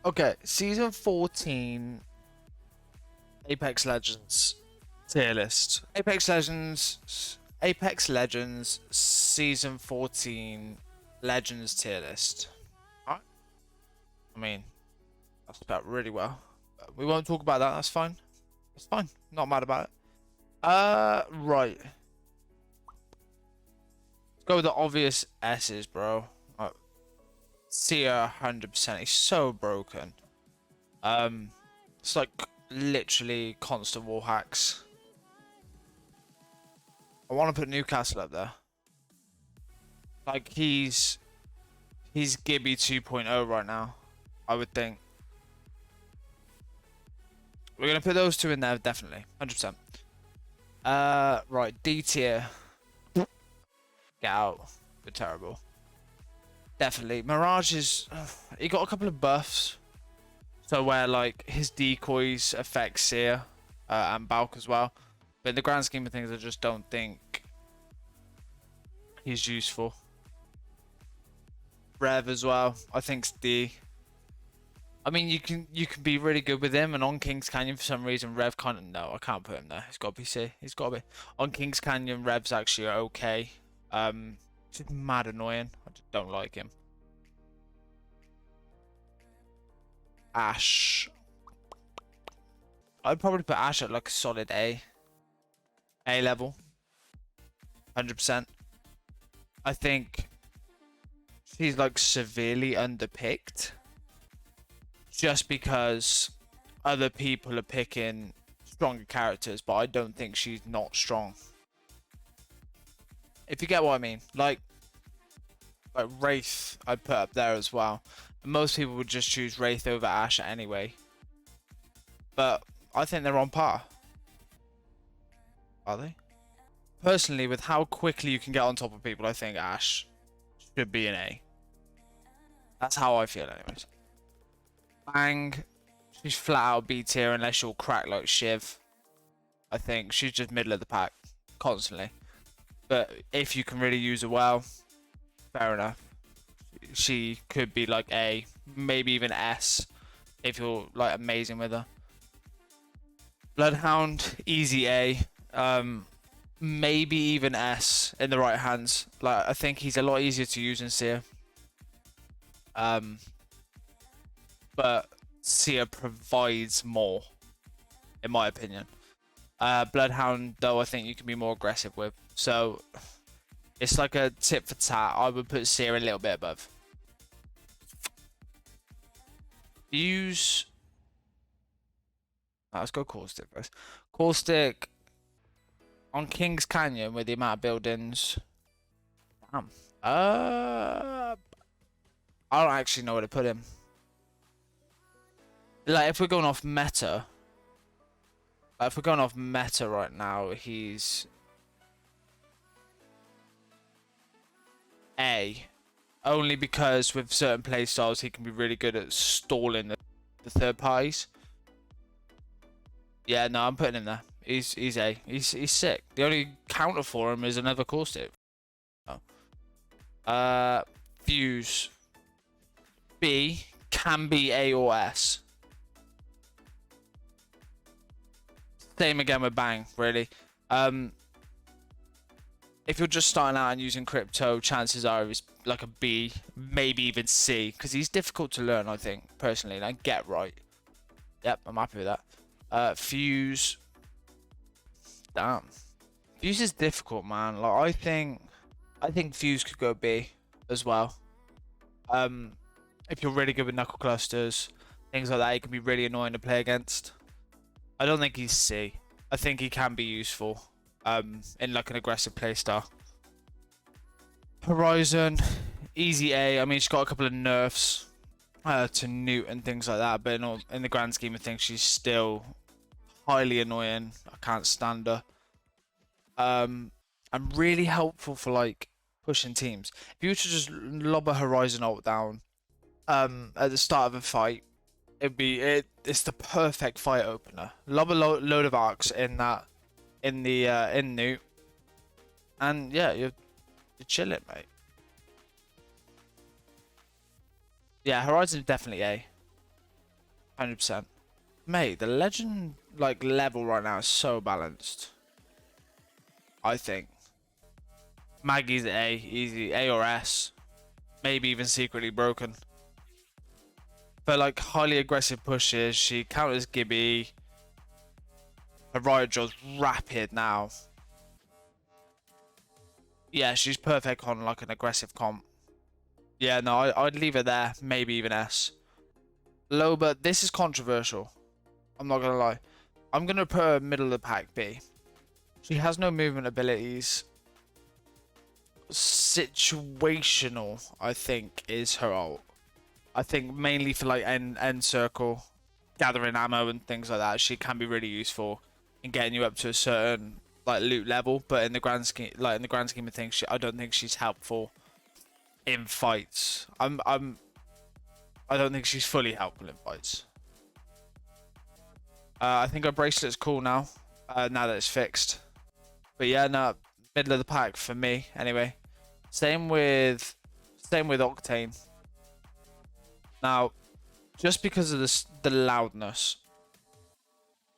Okay, season 14 Apex Legends tier list. Apex Legends season 14 Legends tier list. Alright. I mean, that's about really well. We won't talk about that, that's fine. That's fine. Not mad about it. Right. Let's go with the obvious S's, bro. Seer 100%. He's so broken. It's like literally constant wall hacks. I want to put Newcastle up there. Like he's Gibby 2.0 right now, I would think. We're gonna put those two in there definitely, 100%. Right, D tier. Get out. They're terrible. Definitely. Mirage is. He got a couple of buffs. So where like his decoys affect Seer and Balk as well. But in the grand scheme of things, I just don't think he's useful. Rev as well, I think's D. I mean, you can be really good with him, and on Kings Canyon for some reason Rev can't. No, I can't put him there. He's got to be C. He's got to be on Kings Canyon. Rev's actually okay. Just mad annoying. I just don't like him. Ash. I'd probably put Ash at like a solid A. A level. 100%. I think she's like severely underpicked. Just because other people are picking stronger characters, but I don't think she's not strong. If you get what I mean. Like Wraith, I'd put up there as well. Most people would just choose Wraith over Ashe anyway. But I think they're on par. Are they? Personally, with how quickly you can get on top of people, I think Ashe should be an A. That's how I feel anyways. Bang. She's flat out B tier unless she'll crack like Shiv. I think she's just middle of the pack constantly. But if you can really use her well, fair enough. She could be like A, maybe even S, if you're like amazing with her. Bloodhound, easy A. Maybe even S in the right hands. Like I think he's a lot easier to use than Seer. But Seer provides more, in my opinion. Bloodhound, though, I think you can be more aggressive with. So it's like a tit for tat. I would put Seer a little bit above. Use. Let's go Caustic first. Caustic on Kings Canyon with the amount of buildings. Damn. I don't actually know where to put him. Like if we're going off meta. If we're going off meta right now, he's A. Only because with certain playstyles he can be really good at stalling the third parties. Yeah, no, I'm putting him there. He's A. He's sick. The only counter for him is another Caustic. Oh. Fuse. B can be A or S. Same again with Bang, really. If you're just starting out and using crypto, chances are it's like a B, maybe even C, because he's difficult to learn, I think, personally, and get right. Yep, I'm happy with that. Fuse. Damn. Fuse is difficult, man. Like I think Fuse could go B as well. If you're really good with knuckle clusters, things like that, he can be really annoying to play against. I don't think he's C. I think he can be useful in like an aggressive playstyle. Horizon, easy A. I mean, she's got a couple of nerfs to Newt and things like that, but in the grand scheme of things, she's still highly annoying. I can't stand her. And really helpful for like pushing teams. If you were to just lob a Horizon ult down at the start of a fight, it's the perfect fight opener. Lob a load of arcs in Newt, and yeah, you're chilling, mate. Yeah, Horizon is definitely A. 100%. Mate, the legend like level right now is so balanced. I think Maggie's A, easy A or S, maybe even secretly broken. But like highly aggressive pushes, she counters Gibby. Her riot draw's rapid now. Yeah, she's perfect on like an aggressive comp. Yeah, no, I'd leave her there, maybe even S. Low, but this is controversial. I'm not gonna lie. I'm gonna put her middle of the pack B. She has no movement abilities. Situational, I think, is her ult. I think mainly for like end circle, gathering ammo and things like that. She can be really useful in getting you up to a certain like loot level, but in the grand scheme, of things, I don't think she's helpful in fights. I don't think she's fully helpful in fights. I think her bracelet's cool now. Now that it's fixed. But yeah, no, middle of the pack for me anyway. Same with Octane. Now, just because of the loudness,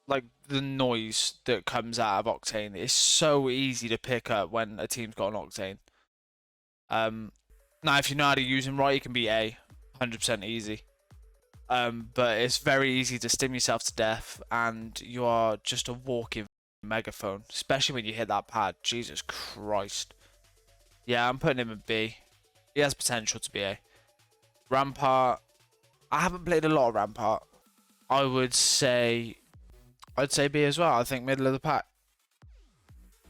like the noise that comes out of Octane, it's so easy to pick up when a team's got an Octane. Now if you know how to use him right, you can be A, 100% easy. But it's very easy to stim yourself to death, and you are just a walking megaphone, especially when you hit that pad. Jesus Christ. Yeah, I'm putting him in B. He has potential to be A. Rampart. I haven't played a lot of Rampart. I'd say B as well. I think middle of the pack.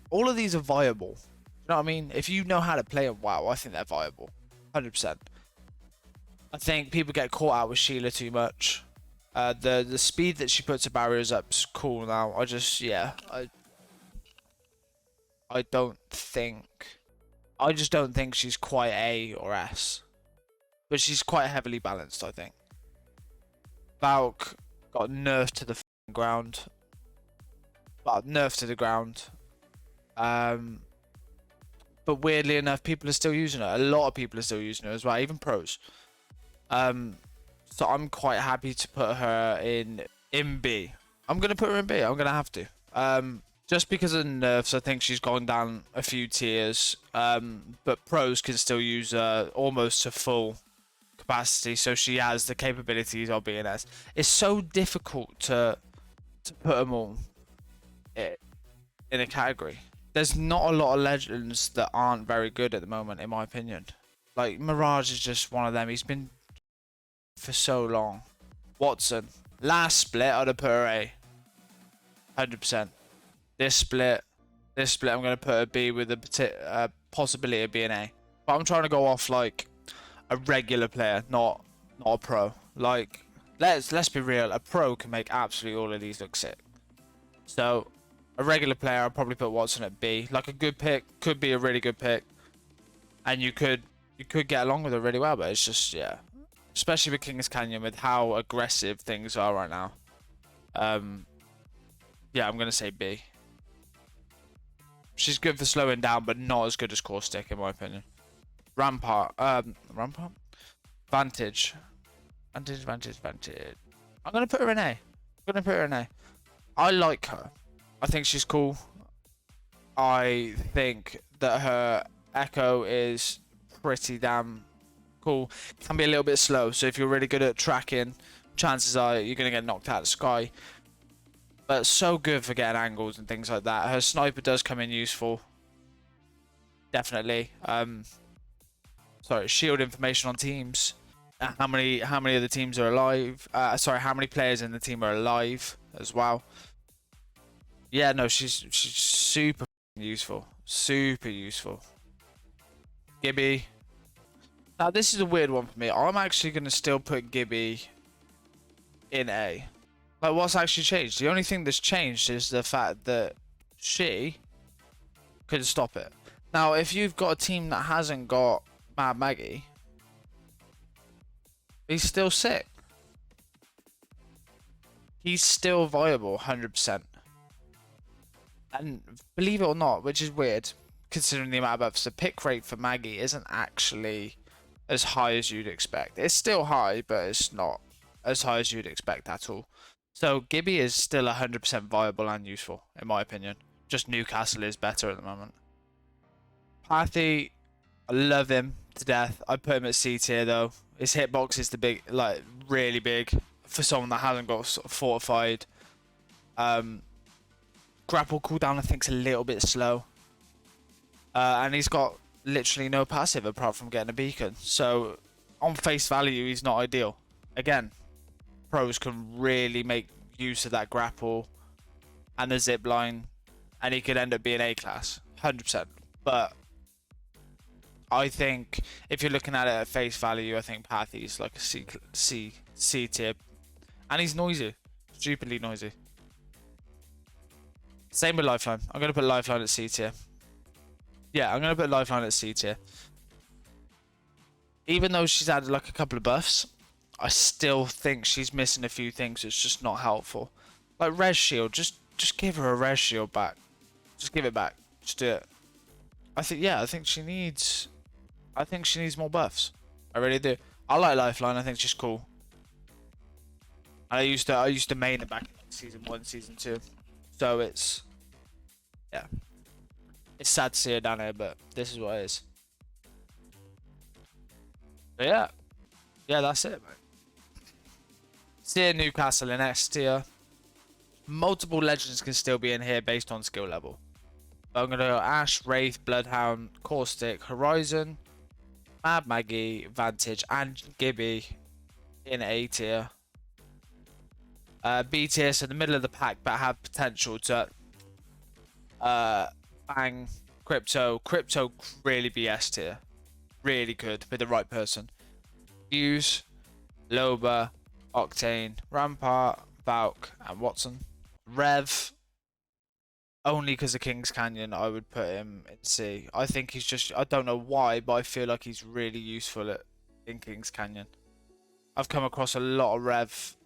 All of these are viable. You know what I mean? If you know how to play them well, I think they're viable. 100%. I think people get caught out with Sheila too much. The speed that she puts her barriers up is cool now. I just don't think she's quite A or S. But she's quite heavily balanced, I think. Valk got nerfed to the ground. Well, nerfed to the ground. But weirdly enough, people are still using her. A lot of people are still using her as well, even pros. So I'm quite happy to put her in B. I'm gonna put her in B. I'm gonna have to. Just because of the nerfs, I think she's gone down a few tiers. But pros can still use her almost to full capacity, so she has the capabilities of being S. It's so difficult to put them all in a category. There's not a lot of legends that aren't very good at the moment, in my opinion. Like Mirage is just one of them. He's been for so long. Watson, last split I'd have put her A, 100%. This split I'm gonna put a B with a possibility of being A. But I'm trying to go off like a regular player, not a pro. Like let's be real, a pro can make absolutely all of these look sick. So a regular player, I'll probably put Watson at B. Like a good pick, could be a really good pick, and you could get along with it really well. But it's just, yeah, especially with Kings Canyon, with how aggressive things are right now. Yeah, I'm gonna say B. She's good for slowing down, but not as good as Caustic, in my opinion. Rampart. Vantage. I'm gonna put her in A. I like her. I think she's cool. I think that her echo is pretty damn cool. Can be a little bit slow, so if you're really good at tracking, chances are you're gonna get knocked out of the sky. But so good for getting angles and things like that. Her sniper does come in useful. Definitely. Sorry, shield information on teams. How many of the teams are alive? Sorry, how many players in the team are alive as well? Yeah, no, she's super useful. Super useful. Gibby. Now, this is a weird one for me. I'm actually going to still put Gibby in A. Like, what's actually changed? The only thing that's changed is the fact that she could stop it. Now, if you've got a team that hasn't got Mad Maggie, he's still sick. He's still viable, 100%. And believe it or not, which is weird, considering the amount of buffs, the pick rate for Maggie isn't actually as high as you'd expect. It's still high, but it's not as high as you'd expect at all. So Gibby is still 100% viable and useful, in my opinion. Just Newcastle is better at the moment. Pathy, I love him to death. I put him at C tier though. His hitbox is the big, like really big for someone that hasn't got sort of fortified. Grapple cooldown I think's a little bit slow. And he's got literally no passive apart from getting a beacon. So on face value, he's not ideal. Again, pros can really make use of that grapple and the zip line, and he could end up being A class, 100%. But I think if you're looking at it at face value, I think Pathy's like a C tier, and he's noisy, stupidly noisy. Same with Lifeline. I'm gonna put Lifeline at C tier. Yeah, I'm gonna put Lifeline at C tier. Even though she's added like a couple of buffs, I still think she's missing a few things. It's just not helpful. Like Res Shield, just give her a Res Shield back. Just give it back. Just do it. I think she needs more buffs. I really do. I like Lifeline. I think it's just cool. I used to main it back in season 1, season 2. So it's sad to see her down here, but this is what it is. But yeah, that's it, mate. See Newcastle in S tier. Multiple legends can still be in here based on skill level. But I'm gonna go Ash, Wraith, Bloodhound, Caustic, Horizon, Mad Maggie, Vantage, and Gibby in A tier. B tier, so in the middle of the pack, but have potential to bang Crypto. Crypto really be S tier. Really good with the right person. Fuse, Loba, Octane, Rampart, Valk, and Watson. Rev, only because of King's Canyon, I would put him in C. I think he's just, I don't know why, but I feel like he's really useful in King's Canyon. I've come across a lot of Rev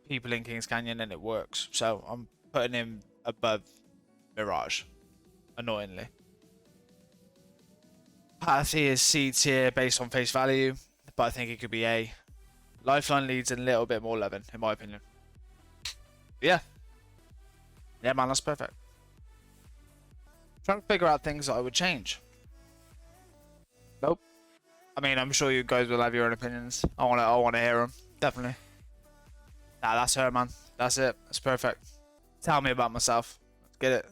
people in King's Canyon and it works. So I'm putting him above Mirage, annoyingly. Pathy is C tier based on face value, but I think it could be A. Lifeline needs a little bit more loving, in my opinion. Yeah, man, that's perfect. Trying to figure out things that I would change. Nope. I mean, I'm sure you guys will have your own opinions. I wanna hear them, definitely. Nah, that's her, man. That's it. That's perfect. Tell me about myself. Let's get it.